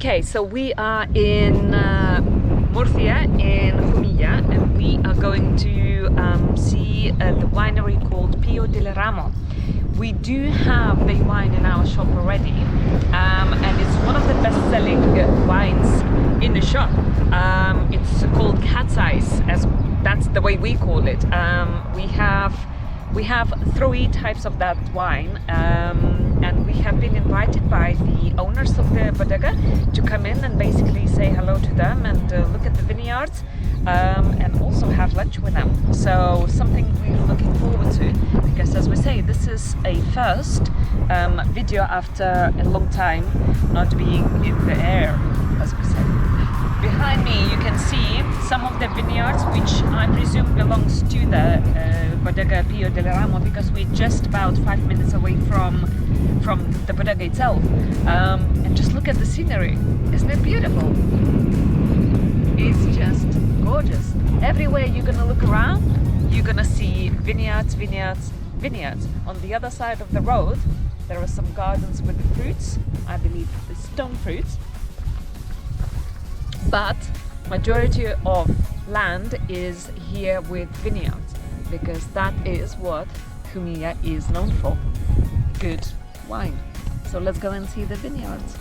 Okay, so we are in Murcia, in Jumilla, and we are going to see the winery called Pio Del Ramo. We do have the wine in our shop already, and it's one of the best-selling wines in the shop. It's called Cat's Eyes, as that's the way we call it. We have 3 types of that wine, and we have been invited by the owners of the bodega to come in and basically say hello to them and look at the vineyards, and also have lunch with them. So something we're looking forward to, because as we say, this is a first video after a long time not being in the air, as we say. Behind me you can see some of the vineyards, which I presume belongs to the bodega Pio Del Ramo, because we're just about 5 minutes away from the bodega itself. And just look at the scenery, isn't it beautiful? It's just gorgeous. Everywhere you're gonna look around, you're gonna see vineyards, vineyards, vineyards. On the other side of the road there are some gardens with the fruits, I believe the stone fruits. But majority of land is here with vineyards, because that is what Jumilla is known for, good wine. So let's go and see the vineyards.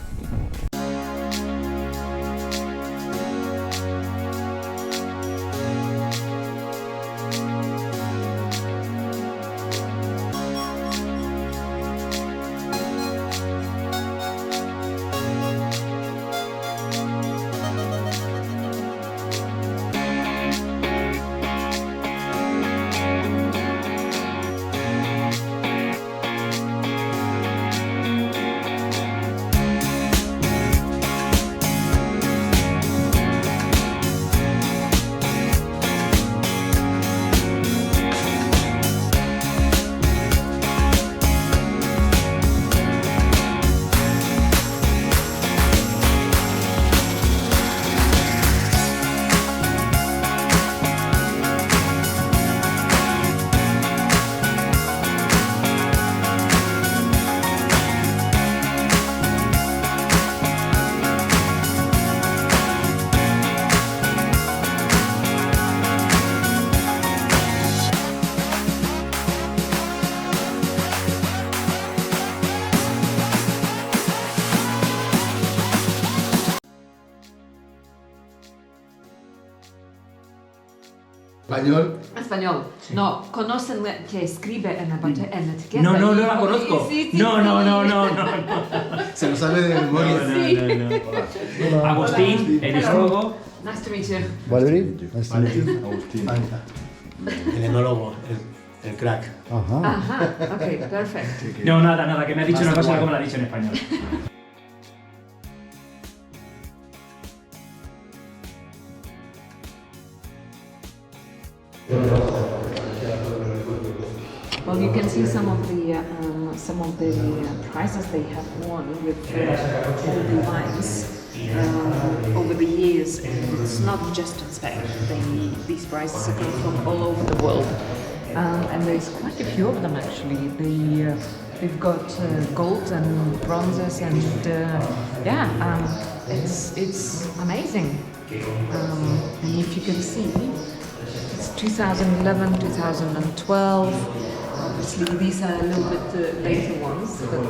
¿Español? Español. Sí. No, ¿conocen que escribe en la etiqueta? No, no, no la conozco. Sí, sí, no, sí. no, no, no, no. Se lo sabe de memoria. No. Agustín, enólogo. Nice to meet you. Valerie, nice to meet you. Agustín. El enólogo, el crack. Ajá, ok, perfecto. No, nada, que me ha dicho una cosa como la ha dicho en español. Well, you can see some of the prizes they have won with all the wines over the years. It's not just in Spain. These prizes are coming from all over the world, and there's quite a few of them actually. They've got gold and bronzes, and it's amazing. And if you can see, it's 2011, 2012. Obviously, these are a little bit later ones, but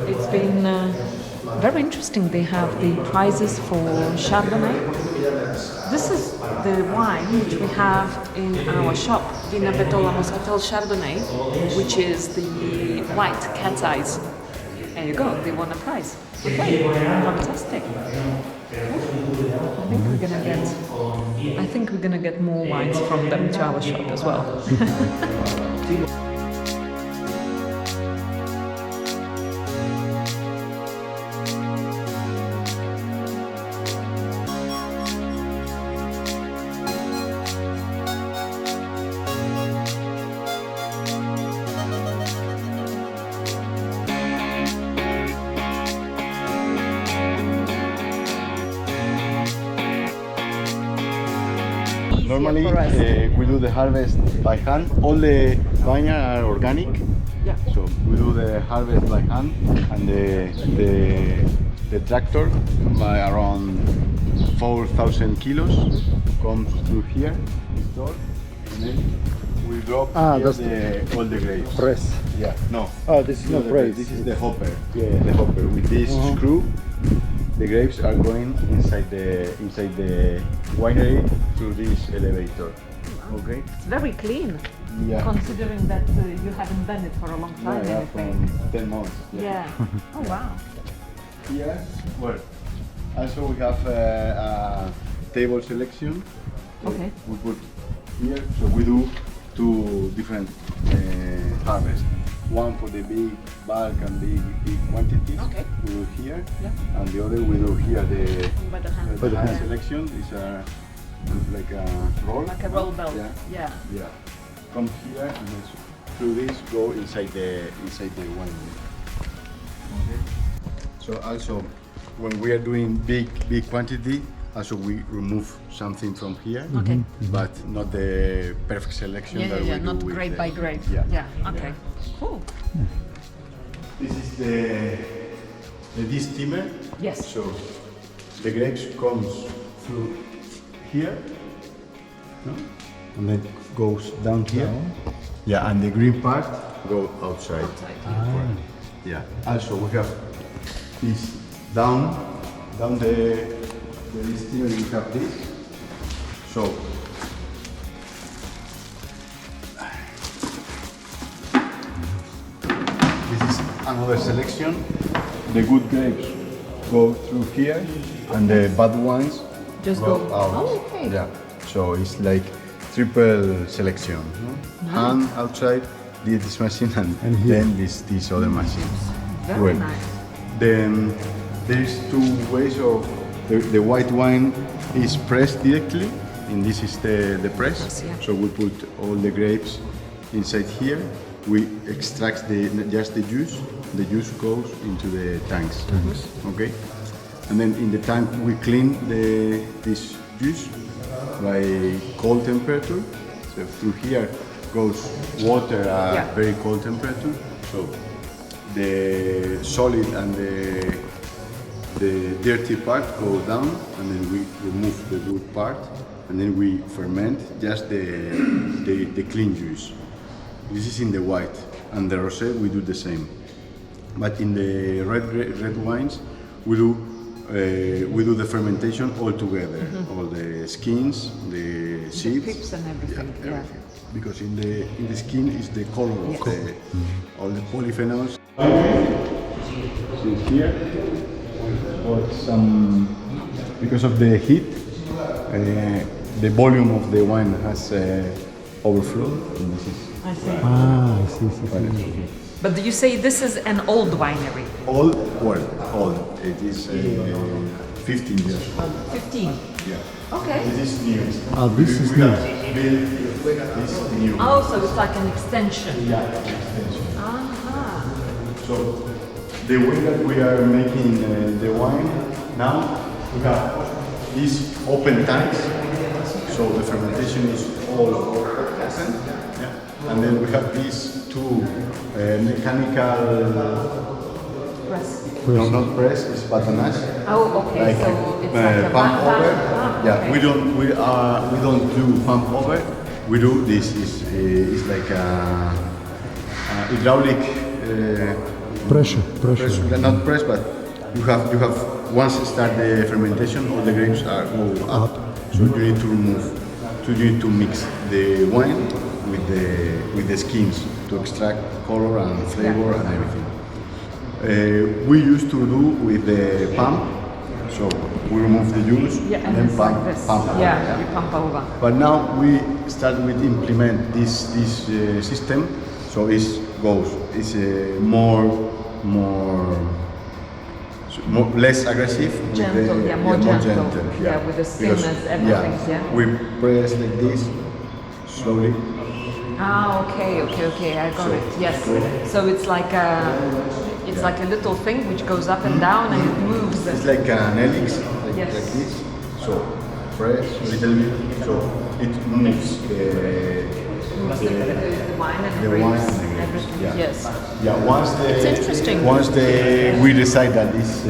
it's been very interesting. They have the prizes for Chardonnay. This is the wine which we have in our shop, Vina Betola Moscatel Chardonnay, which is the white cat's eyes. There you go, they won a prize. Okay, fantastic. I think we're gonna get more wines from them to our shop as well. Normally, we do the harvest by hand. All the vineyards are organic, Yeah. So we do the harvest by hand, and the tractor by around 4,000 kilos comes through here, installed, and then we drop here that's all the grapes. Press. Yeah, no. Oh, this is No, not press. This is the hopper. Yeah. The hopper with this screw. The grapes are going inside the winery through this elevator. Okay. It's very clean, Yeah. considering that you haven't done it for a long time. Yeah, anything. from 10 months. Yeah. Oh wow. Here, well, also we have a table selection. Okay. We put here, so we do two different harvests. One for the big bulk and big quantities. Okay. We do here, Yeah. and the other we do here the By the hand. the hand selection. These are like a roll. Like a roll belt. Yeah. Yeah. Yeah. Come here and then through this go inside the wine. Okay. So also when we are doing big quantity, also we remove something from here, Okay. but not the perfect selection Yeah, that yeah, yeah. we do Not with grape the- by grape. Yeah. Yeah. Okay. Cool. This is the steamer. Yes. So the grapes comes through here, no? And then goes down here. Yeah, and the green part go outside. Yeah. Also we have this down the steamer. We have this. So this is another selection. The good grapes go through here, and the bad ones Just go go- out. Oh, okay. Yeah. So it's like triple selection. No? Hand outside, this machine, and here. then these other machines. Very nice. Then there is two ways of the white wine is pressed directly, and this is the press. Press, yeah. So we put all the grapes inside here. We extract just the juice. The juice goes into the tanks. Okay, and then in the tank we clean this juice by cold temperature. So through here goes water at Yeah. very cold temperature. So the solid and the dirty part go down, and then we remove the good part, and then we ferment just the clean juice. This is in the white, and the rosé we do the same. But in the red wines we do the fermentation all together, all the skins, the seeds, pips and everything, yeah. Because in the skin is the color of all the polyphenols. See here, got some, because of the heat, the volume of the wine has overflowed. And this is I see. Ah, I see. But do you say this is an old winery? old. It is 15 years old. 15. Yeah. Okay. This is new. Ah, this is We new. have built this new. Oh, so it's like an extension. Yeah, extension. Aha. So the way that we are making the wine now, we have these open tanks. So the fermentation is all open. Yeah. And then we have these two mechanical. Press. No, not press. It's batonnage. Oh, okay. Like, so it's like a pump over. Yeah, okay. we don't do pump over. We do this is like a hydraulic Pressure. not press, but you have once start the fermentation, all the grapes are go up. So you need to remove. So you need to mix the wine with the skins to extract color and flavor and everything. We used to do with the pump, so we remove the juice Yeah, and then it's like this. pump. Yeah, you pump over. But now we start with implement this system, so it's more less aggressive. with Gentle, the- yeah, more gentle. yeah. Yeah, with the Because, stillness, everything, yeah. We press like this slowly. Ah, okay, I got it. Yes. So it's like a little thing which goes up and down and it moves. It's like an helix, Yes. like this. So press a little bit, so it moves Moves the wine and the grapes. wine and the everything. Yeah. Yes. Yeah, It's interesting. once we decide that it's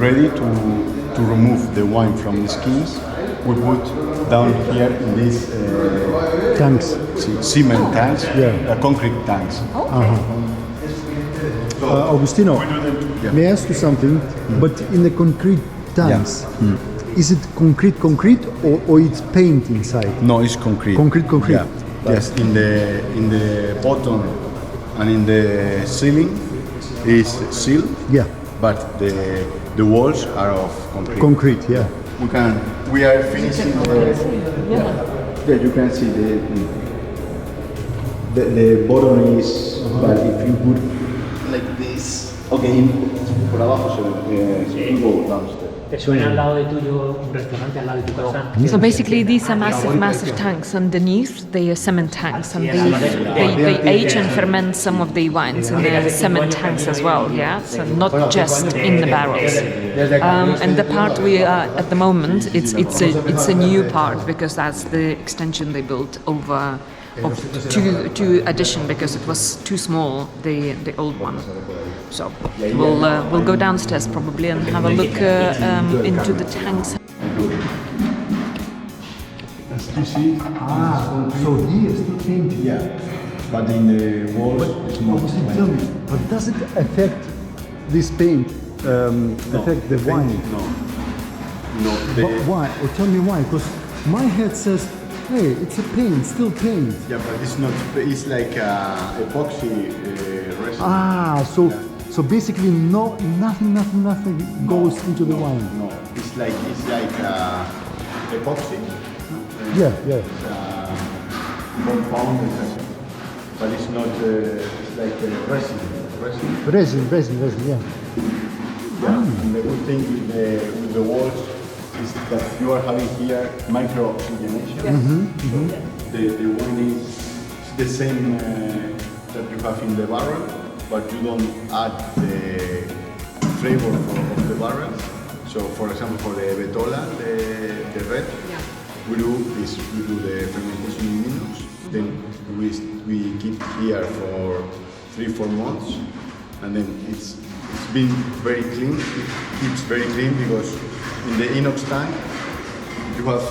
ready to remove the wine from the skins, we put down here in these Tanks. cement tanks, Yeah. concrete tanks. Okay. Augustino, Yeah. may I ask you something? But in the concrete tanks, is it concrete or it's paint inside? No, it's concrete. Concrete. Yeah. Yes, in the bottom and in the ceiling is seal, Yeah, but the walls are of concrete. concrete, yeah. We are finishing yeah, you can see the bottom is, but if you put like this, okay, por abajo se go downstairs. ¿Te suena al lado de tuyo un restaurante al lado de tu casa? So basically, these are massive tanks. Underneath, they are cement tanks, and they age and ferment some of the wines in the cement tanks as well. Yeah, so not just in the barrels. And the part we are at the moment, it's a new part because that's the extension they built over of two addition because it was too small, the old one. So we'll go downstairs probably and have a look into the tanks. As you see, So here still painting. yeah, but in the walls it's not. Augustine, tell me, but does it affect this paint, affect the wine? No, But why? Or tell me why? Because my head says, hey, it's a paint, still paint. yeah, but it's not. It's like epoxy resin. So basically nothing goes into the wine. No, it's like epoxy. Yeah. Compound, but it's not. It's like resin. Resin, yeah. Yeah. And the good thing with the walls is that you are having here micro oxygenation. The wine is the same that you have in the barrel, but you don't add the flavor of the barrel. So, for example, for the Betola, the red, we do the fermentation in minutes. Then we keep here for 3-4 months, and then it's been very clean. It keeps very clean because in the inox tank you have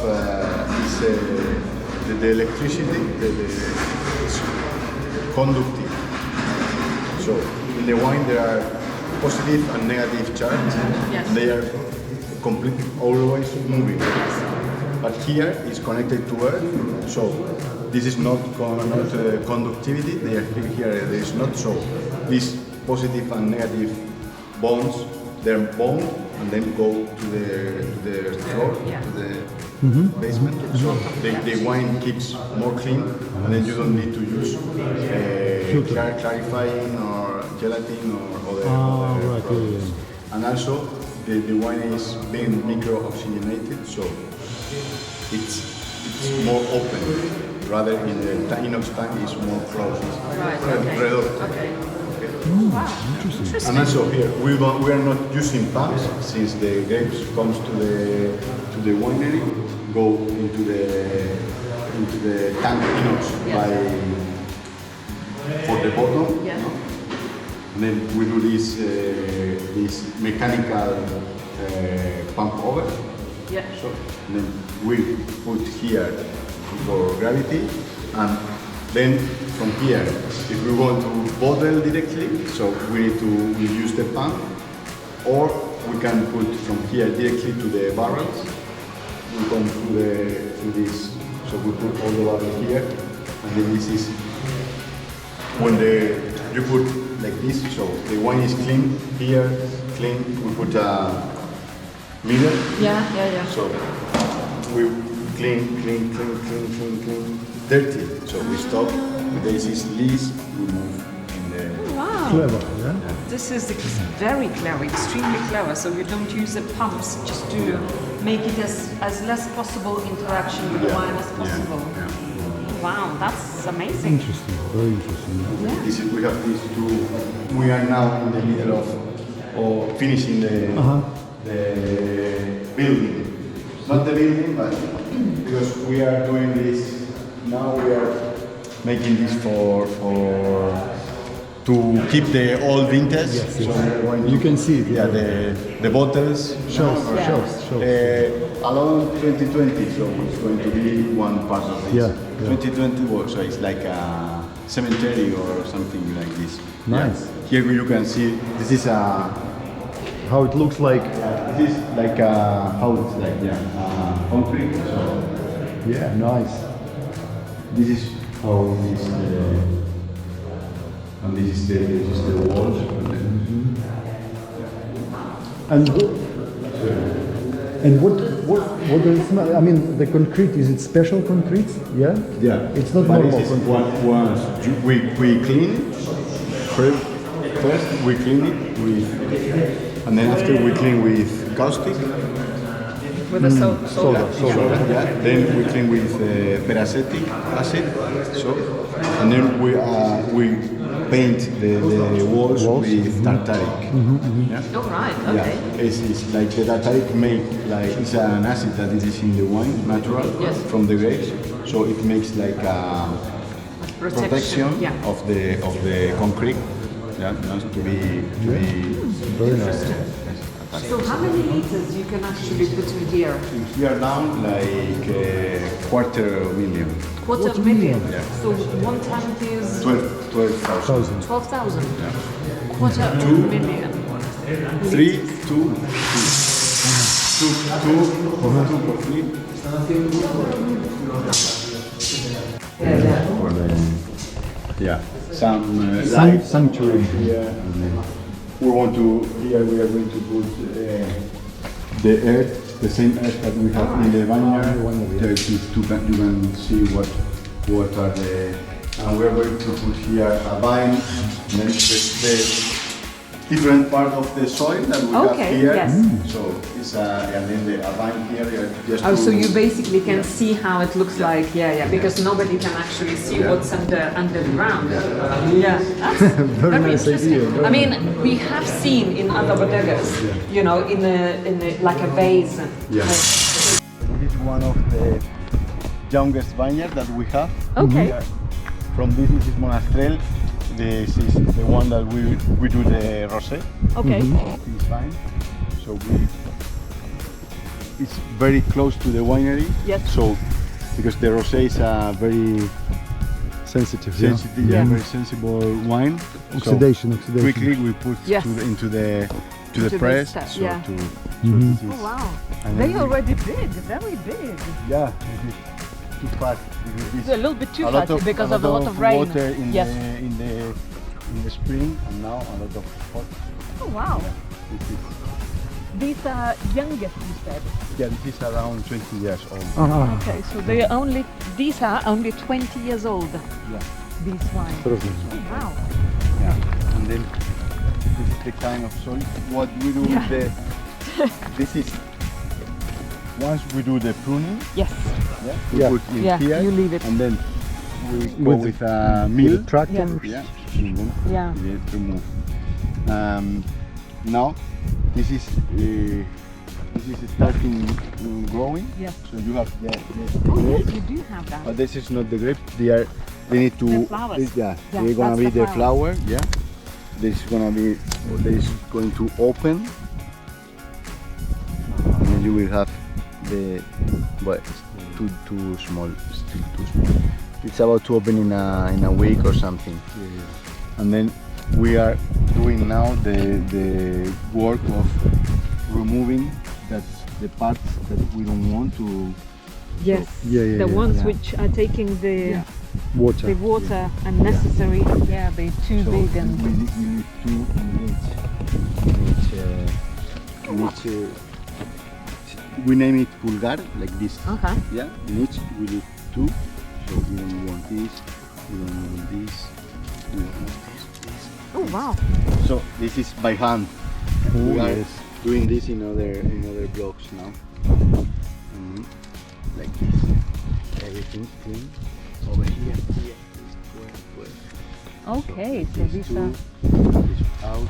the electricity, it's conductive. So in the wine there are positive and negative charges. Yes. They are completely always moving. But here it's connected to earth, so this is not conductivity. They are here. There is not so. These positive and negative bonds, they're bound and then go to the floor, to the basement. So the wine keeps more clean, and then you don't need to use clarifying or gelatin or other Right. products. And also the wine is being micro-oxygenated, so it's more open. Rather in the inox tank is more closed. Okay. Wow. Interesting. And also here we are not using pumps since the grapes comes to the winery, go into the tank inox for the bottom. Yeah. And then we do this mechanical pump over. Yeah. So then we put here for gravity, and then from here, if we want to bottle directly, so we need to use the pump, or we can put from here directly to the barrels. We come to this, so we put all the barrels here, and then this is when you put like this, so the wine is clean here, clean. We put a mirror. Yeah. So we clean, dirty. So we stop. This is least. We move in the. Wow. Clever, yeah? This is very clever, extremely clever. So you don't use the pumps just to make it as less possible interaction with the wine as possible. Yeah. Wow, that's amazing. Interesting, very interesting. This is, we have these two. We are now in the middle of finishing the building. Not the building, but because we are doing this now, we are making this for to keep the old vintage. Yes, So yes. we're going to, You can see it, Yeah, the bottles. Shows. Along 2020, so it's going to be one part of this. Yeah, yeah. 2020 work, so it's like a cemetery or something like this. Nice. Yeah. Here you can see this is a. How it looks like. This is like a house, like concrete. So Yeah, nice. this is how this and this is the walls. And what does it smell? I mean, the concrete, is it special concrete? Yeah? Yeah, It's not but normal this is concrete. once we clean it. First we clean it with, and then after we clean with caustic. With the soda. Yeah. Then we clean with peracetic acid. So, and then we paint the walls with tartaric. Yeah? Oh, right, Yeah, okay. it's like the tartaric make like it's an acid that it is in the wine, natural, Yes. from the grapes. So it makes like a protection Yeah. of the concrete. Yeah, not to be Very nice. So how many liters you can actually put in here? Here down like $250,000. Quarter million. Yeah. So 1 tank is 12,000. 12,000. Yeah. Quarter million. 3, 2, 2 complete. Yeah, some Sanctuary. here. We want to here we are going to put the earth, the same earth that we have in the vineyard. There is you can see what are the, and we are going to put here a vine, and then the different part of the soil that we have Okay, here. yes. So it's and then a vine here just. Oh, to, so you basically can see how it looks like, because nobody can actually see what's under the ground. Yeah, that's very nice interesting. idea, very I mean, we have seen in other bodegas, you know, in a like a vase. Yeah. This is one of the youngest vineyards that we have. Okay. From this is Monastrell. This is the one that we do the rosé. Okay. This vine. So it's very close to the winery. Yes. So because the rosé is a very Sensitive, sensitive, Yeah. very sensible wine. Oxidation. So quickly we put Yes. into the Into press. the So yeah. to Mhm. this is, Oh wow, and they then already big, very big. yeah, this is too fast. Because It's a little bit too a lot fast because of a lot of rain. water in Yes. in the spring, and now a lot of hot. Oh wow. This is, These are youngest, you said. yeah, this is around 20 years old. Okay, so these are only 20 years old. Yeah, These wines. Oh, wow. yeah. And then this is the kind of soil. What we do Yeah. with this is once we do the pruning. Yes. Yeah, we Yeah. put in Yeah, here, you leave it. and then we go with a mill. Tractor. Yeah, remove. Yeah. Remove. Now this is starting growing. Yes. So you have the Oh yes, grape, you do have that. but this is not the grape. They need to. The flowers. Yeah, Yeah, they're gonna that's be the the flower. Yeah, this is going to open, and then you will have the. But it's too small. Still too small. It's about to open in a week or something. And then we are doing now the work of removing the parts that we don't want to. Yes. Yeah, The ones yeah. which are taking the Water. water unnecessary. Yeah, they're too So big and. we need two in each. We name it pulgar like this. Okay. Yeah, in each we do two. So we don't want this. We don't want this. We don't want this. Oh wow. So this is by hand. Oh, We are yes. doing this in other blocks now. Like this. Everything clean. Over here. Okay, so These these two. are. This out.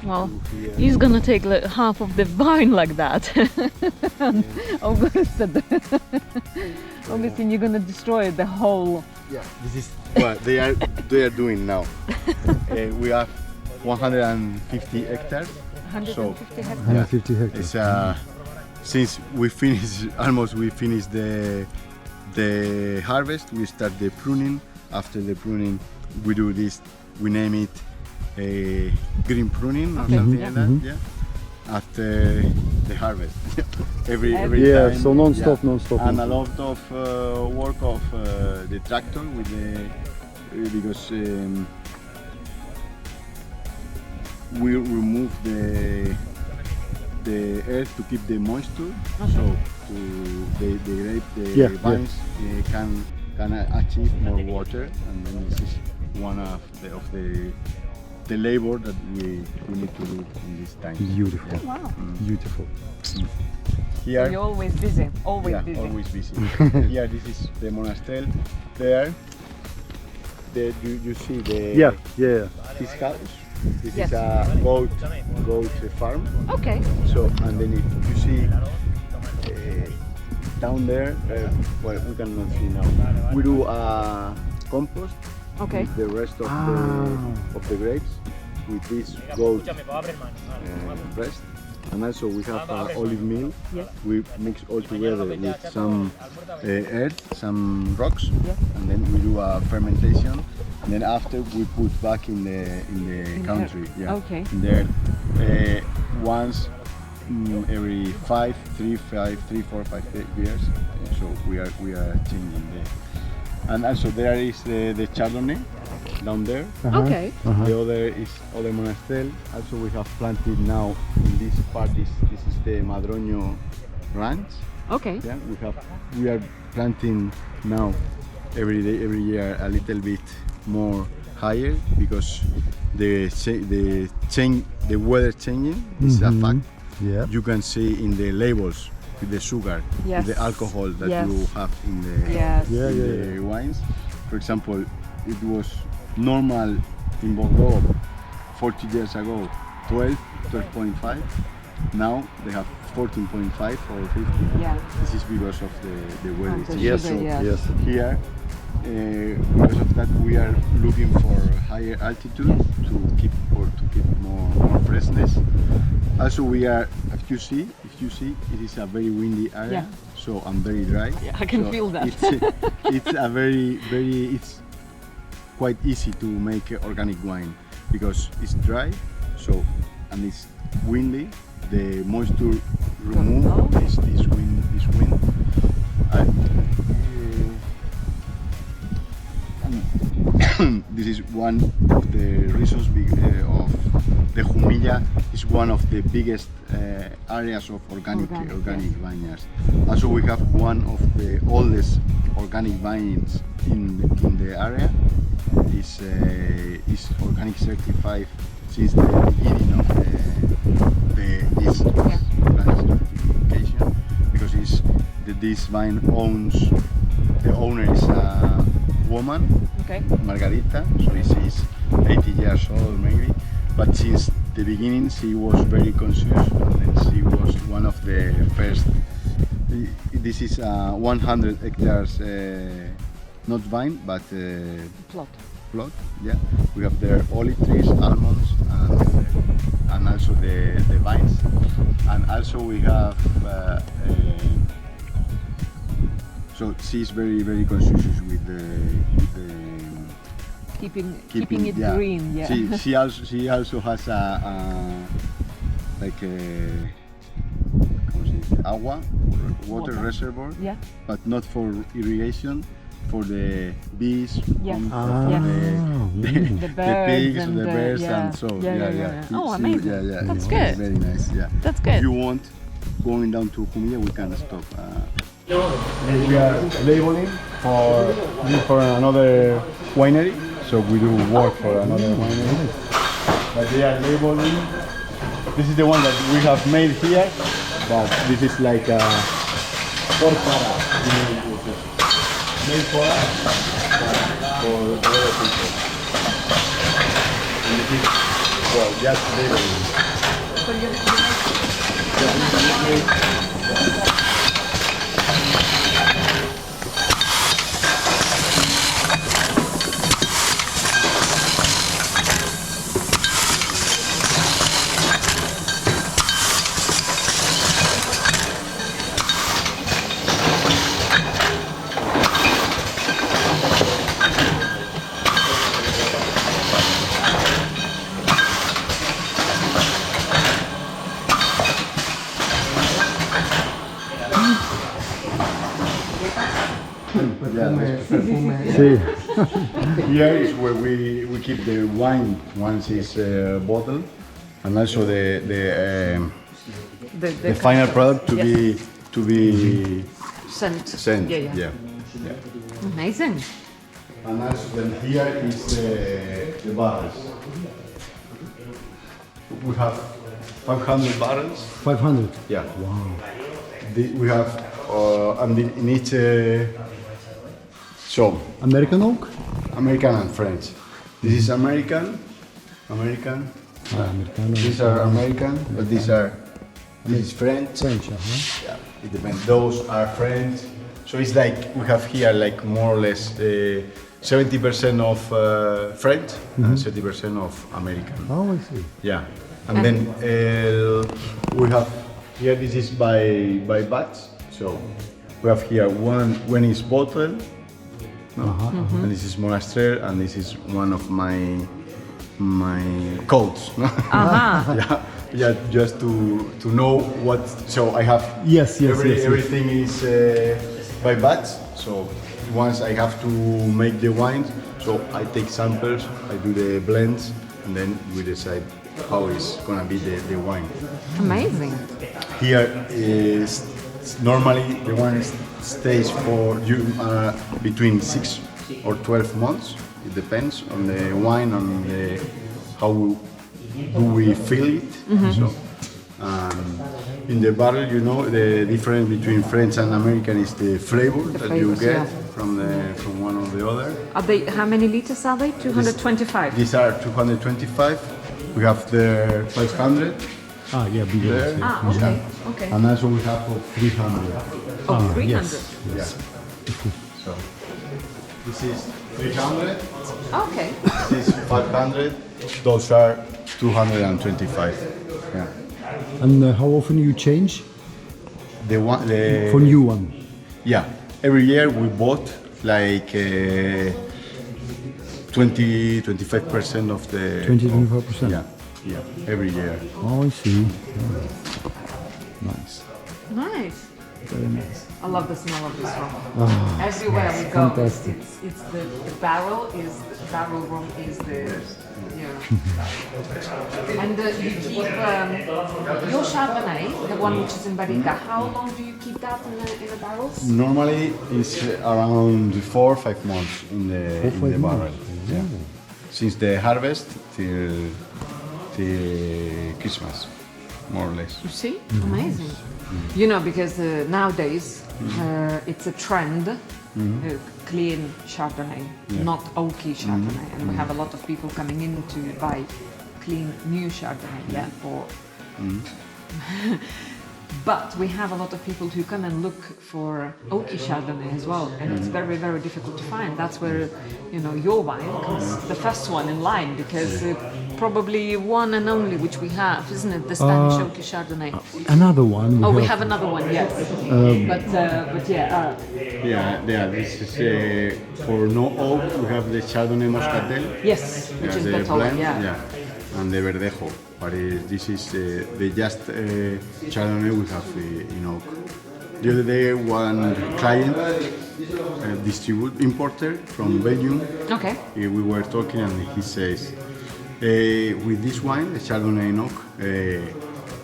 Well, he's gonna take half of the vine like that. Obviously, you're gonna destroy the whole. Yeah, this is what they are doing now. We have 150 hectares. 150 hectares. 150 hectares. It's since we finished the harvest, we start the pruning. After the pruning, we do this. We name it a green pruning or something like that. Yeah. After the harvest, every Yeah, time. so non-stop, non-stop. And a lot of work of the tractor with the because we remove the earth to keep the moisture, so the vines can achieve more water, and then this is one of the labor that we need to do in this time. Beautiful. Oh, wow. Beautiful. Here, You're always busy. Always yeah, busy. always busy. Here, this is the monastery. There, you see the this house. This Yes. is a goat farm. Okay. So, and then if you see down there, well, we cannot see now. We do compost. Okay. With the rest of the grapes with this goat breast, and also we have olive meal. Yes. We mix all together with some earth, some rocks, Yes. and then we do a fermentation. And then after we put back in the country. Yeah. Okay. In there, once every 3, 4, 5 years. So we are changing the. And also there is the Chardonnay down there. Okay. The other is other monastery. Also we have planted now in this part. This is the Madroño ranch. Okay. Yeah, we are planting now every year a little bit more higher because the weather changing is a fact. Yeah. You can see in the labels with the sugar, Yes. with the alcohol that Yes. you have in the, Yes. Yeah, the wines. For example, it was normal in Bordeaux 40 years ago, 12.5. Now they have 14.5 or 15. Yeah. This is because of the weather. the change. sugar, So yes. here, because of that, we are looking for higher altitude to keep more freshness. Also, we are, if you see, it is a very windy area, Yeah. so I'm very dry. Yeah, I can feel that. It's a it's quite easy to make organic wine because it's dry, so and it's windy. The moisture remove this wind. This is one of the reasons of the Jumilla is one of the biggest areas of organic vineyards. Also, we have one of the oldest organic vines in the area. Is organic certified since the beginning of this organic certification, because this vine the owner is a woman. Okay. Margarita, so she's 80 years old maybe, but since the beginning she was very conscious, and she was one of the first. This is 100 hectares, not vine, but plot. Yeah, we have there olive trees, almonds, and also the vines, and also we have. So she's very conscious with the keeping it green. Yeah. She also has a like a agua water reservoir, Yeah. but not for irrigation, for the bees, Yes. the birds pigs, and the the- birds, yeah. and so Yeah. Oh, amazing. Yeah, That's it's good. very nice. Yeah, That's good. If you want going down to Jumilla, we can stop. We are labeling for another winery, so we do work for another winery. But they are labeling. This is the one that we have made here, but this is like a porcara, made for us, for other people. And this is Well, just labeling. Sí. Here is where we keep the wine once it's bottled, and also the final product to be Scent. sent. Yeah. Amazing. And also then here is the barrels. We have 500 barrels. 500. Yeah. Wow. We have and in each so American oak? American and French. This is American. Americano. These are American, but this is French. French, Yeah, it depends. Those are French. So it's like we have here like more or less 70% of French and 30% of American. Oh, I see. Yeah, and then we have here. This is by batch. So we have here one when it's bottled, and this is Monastrell, and this is one of my codes. Yeah, just to know what. So I have Yes. everything is by batch. So once I have to make the wines, so I take samples, I do the blends, and then we decide how it's gonna be the wine. Amazing. Here is normally the wine stays for you between 6 or 12 months. It depends on the wine and how do we fill it. So, in the barrel, you know, the difference between French and American is the flavor that you flavors, get yeah. from one or the other. Are they? How many liters are they? 225. These are 225. We have the 500 Ah, yeah, bigger. there. Ah, okay, okay. And also we have for 300. Oh, 300. Yeah. So this is 300. Okay. This is 500. Those are 225. Yeah. And how often you change The one. for new one? Yeah. Every year we bought like 20-25% of the. 20-25%? Yeah. Yeah. Every year. Oh, I see. Nice. Nice. Very nice. I love the smell of this rum. Everywhere we go, fantastic. it's the barrel rum is the yeah. And you keep your Chardonnay, the one which is in barrica. How long do you keep that in the barrels? Normally it's around 4 or 5 months in the barrel. Yeah. Since the harvest till Christmas, more or less. You see, amazing. You know, because nowadays it's a trend. Clean Chardonnay, not oaky Chardonnay, and we have a lot of people coming in to buy clean new Chardonnay. Yeah, for. But we have a lot of people who come and look for oaky Chardonnay as well, and it's very, very difficult to find. That's where, you know, your wine comes the first one in line, because probably one and only which we have, isn't it? The Spanish oaky Chardonnay. Another one. We have another one, yes. But yeah. Yeah. This is for no oak. We have the Chardonnay Moscatel. Yes, which is the better. blend, Yeah. and the Verdejo. But this is the just Chardonnay we have in oak. The other day, one client, importer from Belgium, Okay. we were talking, and he says, with this wine, the Chardonnay in oak,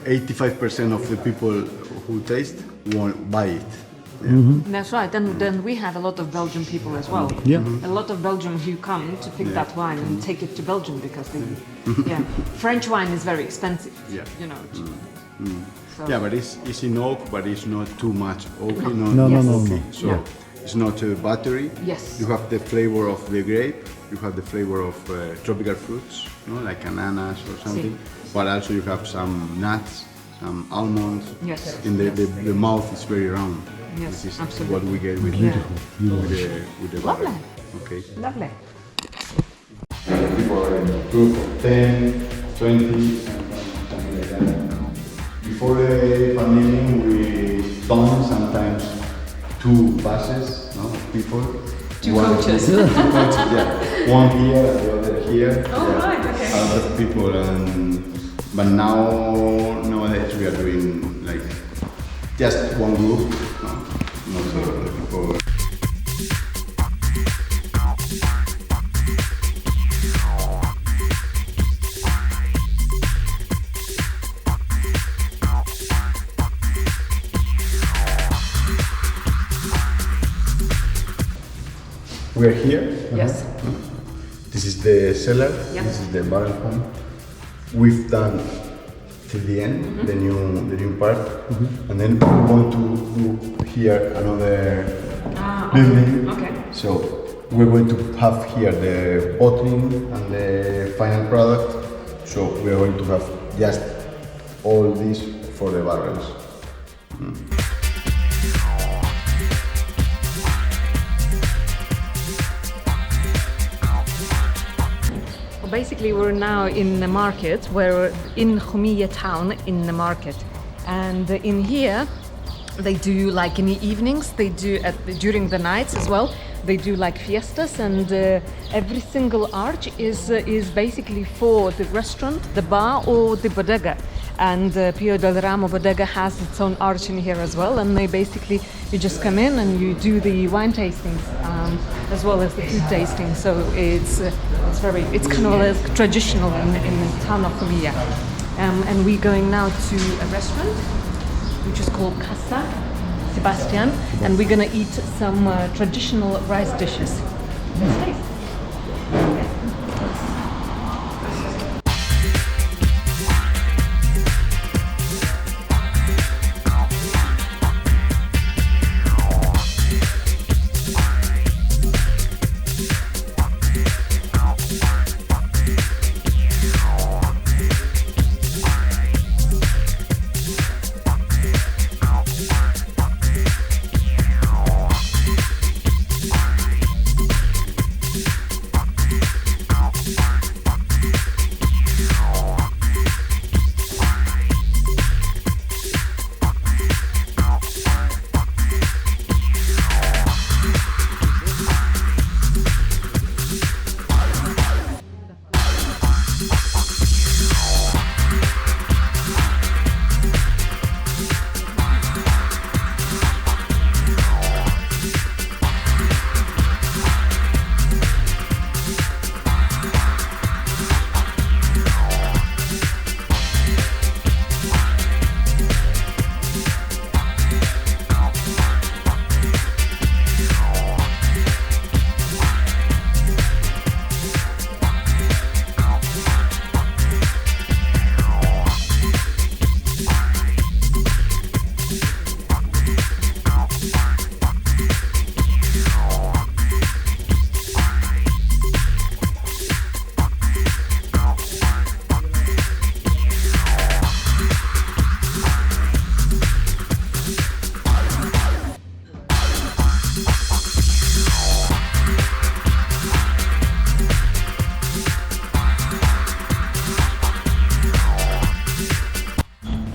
85% of the people who taste won't buy it. That's right. Then we have a lot of Belgian people as well. Yeah. A lot of Belgium who come to pick that wine and take it to Belgium because French wine is very expensive. Yeah. You know. So. Yeah, but it's in oak, but it's not too much oaky. No. Oaky. So it's not buttery. Yes. You have the flavor of the grape. You have the flavor of tropical fruits, like ananas or something. But also you have some nuts, some almonds. Yes. And the mouth is very round. Yes, this is absolutely. what we get with with the Lovely. barrel. Okay. Lovely. People are in a group of 10, 20, and something like that. Before the pandemic, we done sometimes 2 buses, of people. 2 coaches. 2 coaches, yeah. One here, the other here. Oh, yeah. right, okay. A lot of people, but nowadays we are doing like just one group, not so the people. We're here. Yes. This is the cellar. Yeah. This is the barrel home. We've done till the end the new part, and then we want to do here another building. Okay. So we're going to have here the bottling and the final product. So we're going to have just all this for the barrels. Basically, we're now in the market. We're in Jumilla town in the market, and in here they do like in the evenings. They do during the nights as well. They do like fiestas, and every single arch is basically for the restaurant, the bar, or the bodega. And Pio Del Ramo bodega has its own arch in here as well. And they basically, you just come in and you do the wine tastings as well as the food tasting. So it's kind of like traditional in the town of Jumilla. And we're going now to a restaurant which is called Casa Sebastian, and we're gonna eat some traditional rice dishes. Let's taste.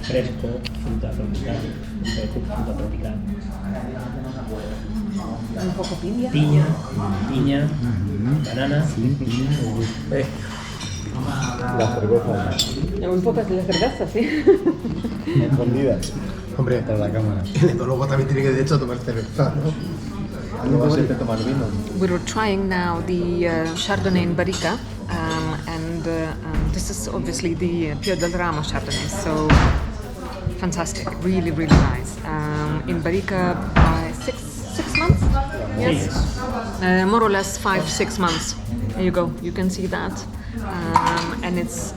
Fresco, fruta tropical, fruta tropical. Un poco piña. Piña, banana. La cerveza. Un poco de la cerveza, sí. Escondidas. Hombre, para la cámara. El enólogo también tiene que, de hecho, tomar cerveza, ¿no? No va a ser de tomar vino. We're trying now the Chardonnay in Barica, and this is obviously the Pio del Ramo Chardonnay. So fantastic, really, really nice. In Barica by six months. Yes, more or less 5-6 months. There you go. You can see that, and it's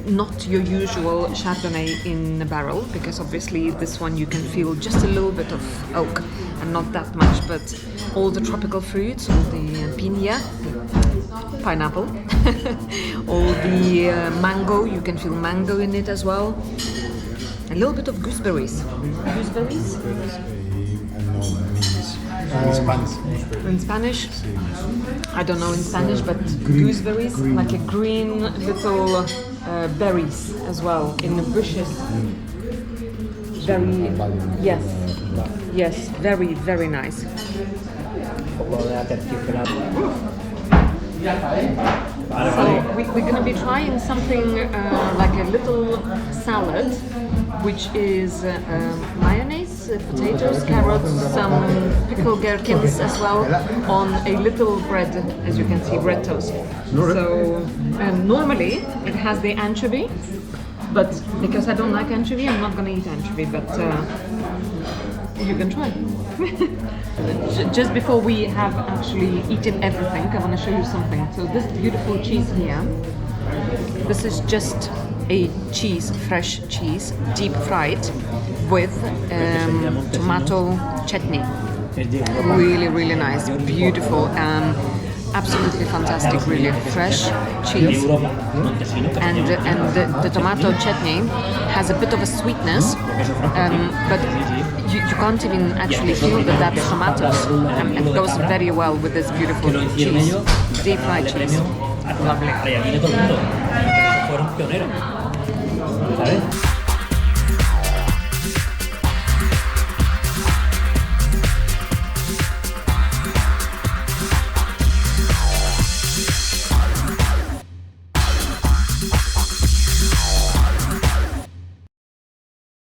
not your usual Chardonnay in a barrel, because obviously this one you can feel just a little bit of oak and not that much, but all the tropical fruits, all the piña, pineapple, all the mango, you can feel mango in it as well. A little bit of gooseberries. Gooseberries? In Spanish? I don't know in Spanish, but gooseberries, like a green little berries as well in the bushes. Very, yes, very, very nice. So we're going to be trying something like a little salad, which is mayonnaise, potatoes, carrots, some pickled gherkins as well, on a little bread, as you can see, bread toast. So normally it has the anchovy, but because I don't like anchovy, I'm not going to eat anchovy, but you can try. Just before we have actually eaten everything, I want to show you something. So this beautiful cheese here, this is just a cheese, fresh cheese, deep fried with tomato chutney. Really, really nice, beautiful, absolutely fantastic, really fresh cheese. And the tomato chutney has a bit of a sweetness, but you can't even actually feel that that's tomatoes. It goes very well with this beautiful cheese, deep fried cheese. Lovely.